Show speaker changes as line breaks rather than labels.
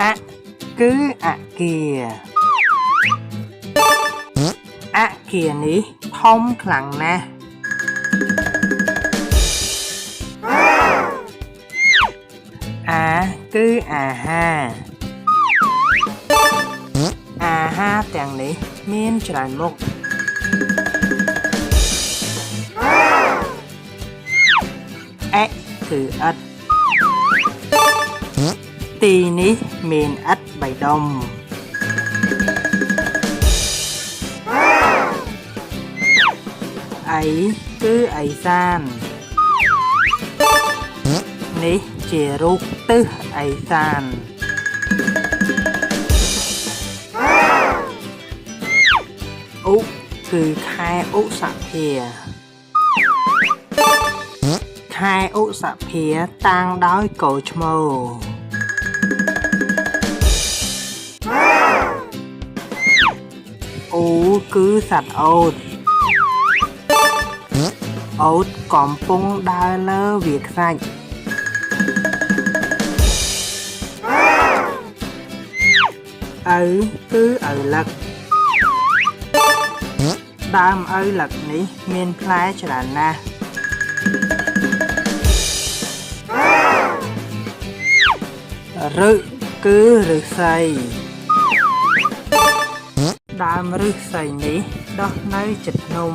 อะគឺអាគារអាគារនេះធំខ្លាំងណាស់អាគឺអាហារអាហារទាំងនេះមានច្រើនមុខអិគឺឥដ្ឋទីនេះមានឥដ្ឋ3ដុំអីគឺអីសាននេះជារូបទិសអីសានឧគឺខែឧសភាខែឧសភាតាំងដោយកូរឈ្មោលអូគឺសត្វអូតអូតកំពុងដើរលើវាលខ្សាច់ឪគឺឪឡឹកដើមឪឡឹកនេះមានផ្លែច្រើនណាស់រឹកគឺឫស្សីដើមឫស្សីនេះដុះនៅជិតភ្នំ